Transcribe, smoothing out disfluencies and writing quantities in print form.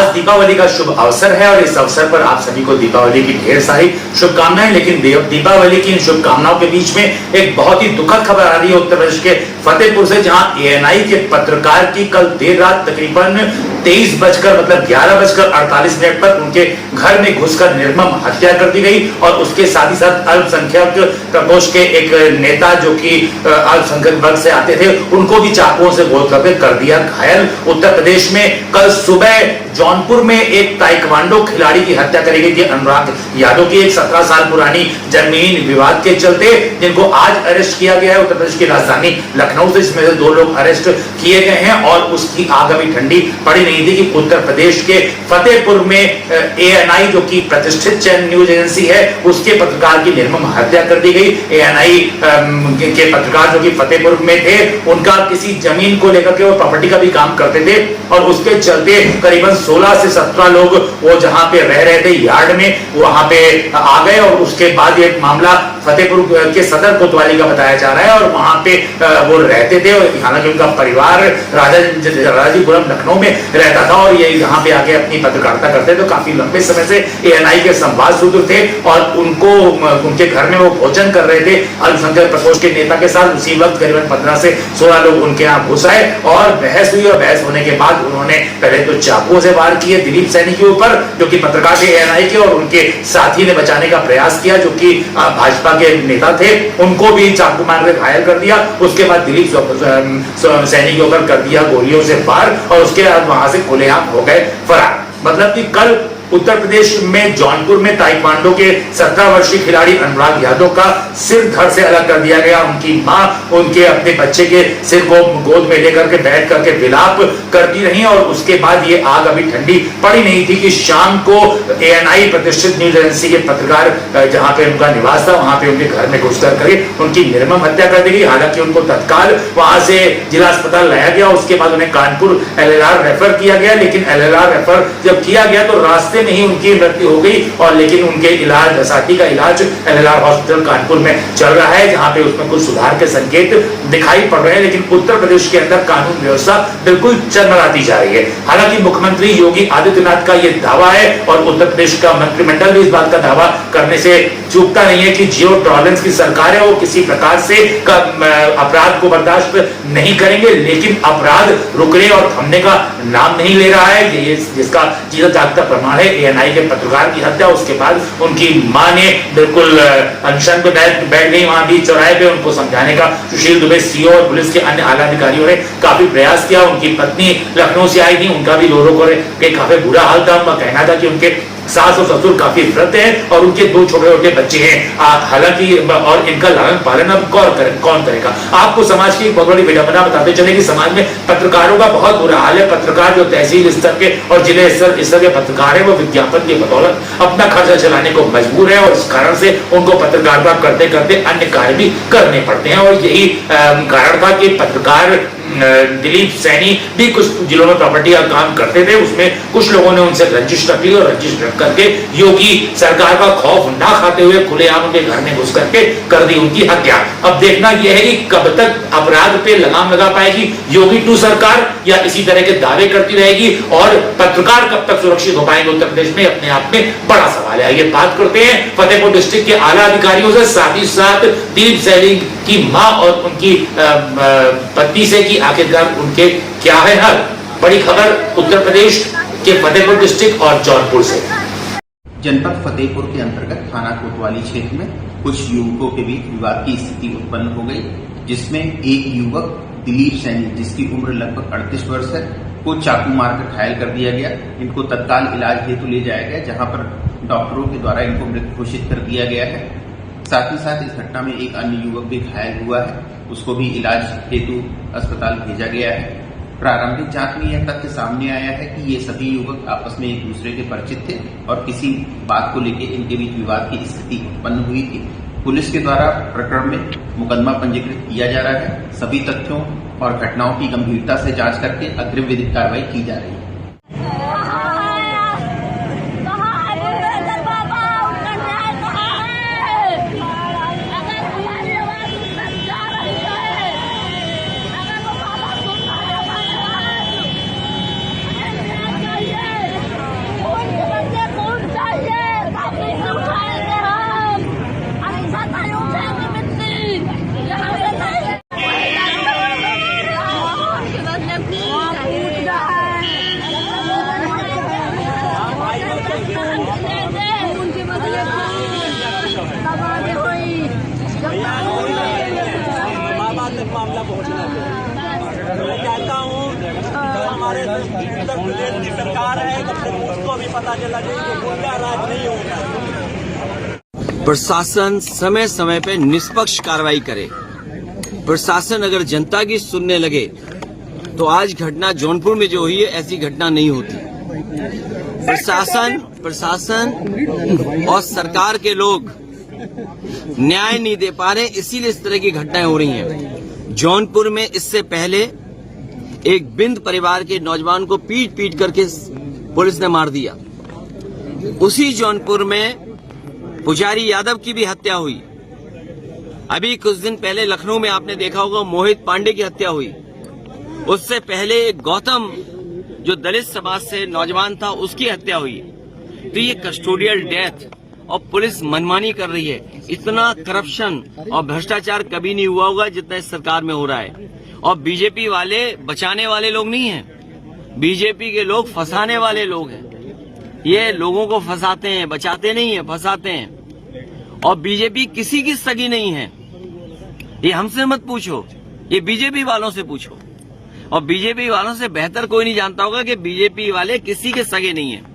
आज दीपावली का शुभ अवसर है और इस अवसर पर आप सभी को दीपावली की ढेर सारी शुभकामनाएं। लेकिन दीपावली की इन शुभकामनाओं के बीच में एक बहुत ही दुखद खबर आ रही है उत्तर प्रदेश के फतेहपुर से, जहां एएनआई के पत्रकार की कल देर रात तकरीबन 11:48 पर उनके घर में घुसकर निर्मम हत्या कर दी गई और उसके साथ ही साथ अल्पसंख्यक प्रकोष्ठ के एक नेता जो कि अल्पसंख्यक वर्ग से आते थे, उनको भी चाकुओं से गोद कर दिया घायल। उत्तर प्रदेश में कल सुबह जौनपुर में एक ताइक्वांडो खिलाड़ी की हत्या करी गई थी, अनुराग यादव की, एक 17 साल पुरानी जमीन विवाद के चलते, जिनको आज अरेस्ट किया गया है उत्तर प्रदेश की राजधानी लखनऊ से। इसमें से 2 लोग अरेस्ट किए गए हैं और उसकी आग अभी ठंडी पड़ी नहीं थी कि उत्तर प्रदेश के फतेहपुर में एएनआई जो कि प्रतिष्ठित चैनल न्यूज एजेंसी है, उसके पत्रकार की निर्मम हत्या कर दी गई। एएनआई के पत्रकार जो कि फतेहपुर में थे, उनका किसी जमीन को लेकर के वो प्रॉपर्टी का भी काम करते थे और उसके चलते करीबन 16 से 17 लोग वो जहां पे रह रहे थे यार्ड में, वहां पे आ गए और उसके बाद ये मामला फतेहपुर के सदर कोतवाली का बताया जा रहा है और वहां पे वो रहते थे। हालांकि उनका परिवार राजाजीपुरम लखनऊ में रहता था और ये यहाँ पे आके अपनी पत्रकारिता करते थे। काफी लंबे समय से एएनआई के संवाद सूत्र थे और उनके घर में वो भोजन कर रहे थे अल्पसंख्यक प्रकोष्ठ के नेता के साथ। उसी वक्त करीबन 15 से 16 लोग उनके यहाँ घुस आए और बहस हुई और बहस होने के बाद उन्होंने पहले तो चाकुओं से वार किए दिलीप सैनी के ऊपर, जो कि पत्रकार थे एएनआई के, और उनके साथी ने बचाने का प्रयास किया जो कि भाजपा के नेता थे, उनको भी चाकू मार कर घायल कर दिया। उसके बाद दिलीप सैनी के ऊपर कर दिया गोलियों से वार और उसके बाद वहां से खुलेआम हो गए फरार। मतलब कि कल उत्तर प्रदेश में जौनपुर में ताइक्वांडो के 17 वर्षीय खिलाड़ी अनुराग यादव का सिर धड़ से अलग कर दिया गया। उनकी मां उनके अपने बच्चे के सिर को गोद में लेकर के बैठ करके विलाप करती रही और उसके बाद ये आग अभी ठंडी पड़ी नहीं थी कि शाम को एएनआई प्रतिष्ठित न्यूज एजेंसी के पत्रकार जहां पे उनका निवास था, वहां पे उनके घर में घुसकर करके उनकी निर्मम हत्या कर दी गई। हालांकि उनको तत्काल वहां से जिला अस्पताल लाया गया, उसके बाद उन्हें कानपुर एलएलआर रेफर किया गया। लेकिन एलएलआर रेफर जब किया गया तो रास्ते में ही उनकी मृत्यु हो गई और लेकिन उनके इलाज साथी का इलाज एलएलआर हॉस्पिटल कानपुर में चल रहा है, जहां पे उसमें कुछ सुधार के संकेत दिखाई पड़ रहे हैं। लेकिन उत्तर प्रदेश के अंदर कानून व्यवस्था बिल्कुल चरमराती जा रही है। हालांकि मुख्यमंत्री योगी आदित्यनाथ का यह दावा है और उत्तर प्रदेश का मंत्रिमंडल भी इस बात का दावा करने से चूकता नहीं है कि जीरो टॉलरेंस की सरकार है, वो किसी प्रकार से अपराध को बर्दाश्त नहीं करेंगे। लेकिन अपराध रुकने और थमने का नाम नहीं ले रहा है, ये जिसका जीता जागता प्रमाण है एएनआई के पत्रकार की हत्या। उसके बाद उनकी मां ने बिल्कुल अनशन पे बैठ गई वहां भी चौराहे पे उनको समझाने का। सुशील दुबे सीओ और पुलिस के अन्य आला अधिकारियों ने काफी प्रयास किया। उनकी पत्नी लखनऊ से आई थी, उनका भी रो को काफी बुरा हाल था। उनका कहना था कि उनके सास और ससुर काफी वृद्ध हैं और उनके 2 छोटे-छोटे बच्चे हैं। हालांकि और इनका लालन पालन अब कौन करेगा। आपको समाज की बहुत बड़ी विडंबना बताते चले कि समाज में पत्रकारों का बहुत बुरा हाल है। पत्रकार जो तहसील स्तर के और जिले स्तर के पत्रकार है, वो विज्ञापन की बदौलत अपना खर्चा चलाने को मजबूर है और इस कारण से उनको पत्रकारिता करते करते अन्य कार्य भी करने पड़ते हैं। और यही कारण था कि पत्रकार दिलीप सैनी भी कुछ जिलों में प्रॉपर्टी का काम करते थे, उसमें कुछ लोगों ने उनसे रंजिश रख ली और रंजिश रख करके योगी सरकार का खौफ ना खाते हुए खुलेआम उनके घर में घुस करके कर दी उनकी हत्या। अब देखना यह है कि कब तक अपराध पे लगाम लगा पाएगी योगी 2 सरकार या इसी तरह के दावे करती रहेगी और पत्रकार कब तक सुरक्षित हो पाएंगे उत्तर प्रदेश में, अपने आप में बड़ा सवाल है। ये बात करते हैं फतेहपुर डिस्ट्रिक्ट के आला अधिकारियों से, साथ ही साथ दिलीप सैनी की मां और उनकी पत्नी से कि आखिरकार उनके क्या है हाल। बड़ी खबर उत्तर प्रदेश के फतेहपुर डिस्ट्रिक्ट और जौनपुर से। जनपद फतेहपुर के अंतर्गत थाना कोतवाली क्षेत्र में कुछ युवकों के बीच विवाद की स्थिति उत्पन्न हो गई, जिसमें एक युवक दिलीप सैनी, जिसकी उम्र लगभग 38 वर्ष है, को चाकू मारकर घायल कर दिया गया। इनको तत्काल इलाज हेतु ले जाया गया, जहां पर डॉक्टरों के द्वारा इनको मृत घोषित कर दिया गया है। साथ ही साथ इस घटना में एक अन्य युवक भी घायल हुआ है, उसको भी इलाज हेतु अस्पताल भेजा गया है। प्रारंभिक जांच में यह तथ्य सामने आया है कि ये सभी युवक आपस में एक दूसरे के परिचित थे और किसी बात को लेकर इनके बीच विवाद की स्थिति उत्पन्न हुई थी। पुलिस के द्वारा प्रकरण में मुकदमा पंजीकृत किया जा रहा है। सभी तथ्यों और घटनाओं की गंभीरता से जांच करके अग्रिम विधिक कार्रवाई की जा रही है। सरकार है तो फिर उसको भी पता चला कि गुंडा राज नहीं होगा। प्रशासन समय समय पे निष्पक्ष कार्रवाई करे। प्रशासन अगर जनता की सुनने लगे तो आज घटना जौनपुर में जो हुई है ऐसी घटना नहीं होती। प्रशासन और सरकार के लोग न्याय नहीं दे पा रहे, इसीलिए इस तरह की घटनाएं हो रही हैं। जौनपुर में इससे पहले एक बिंद परिवार के नौजवान को पीट पीट करके पुलिस ने मार दिया। उसी जौनपुर में पुजारी यादव की भी हत्या हुई। अभी कुछ दिन पहले लखनऊ में आपने देखा होगा मोहित पांडे की हत्या हुई। उससे पहले गौतम जो दलित समाज से नौजवान था उसकी हत्या हुई। तो ये कस्टोडियल डेथ और पुलिस मनमानी कर रही है। इतना करप्शन और भ्रष्टाचार कभी नहीं हुआ होगा जितना इस सरकार में हो रहा है। और बीजेपी वाले बचाने वाले लोग नहीं हैं, बीजेपी के लोग फंसाने वाले लोग हैं। ये लोगों को फंसाते हैं, बचाते नहीं है, फंसाते हैं। और बीजेपी किसी की सगी नहीं है, ये हमसे मत पूछो, ये बीजेपी वालों से पूछो। और बीजेपी वालों से बेहतर कोई नहीं जानता होगा कि बीजेपी वाले किसी के सगे नहीं है।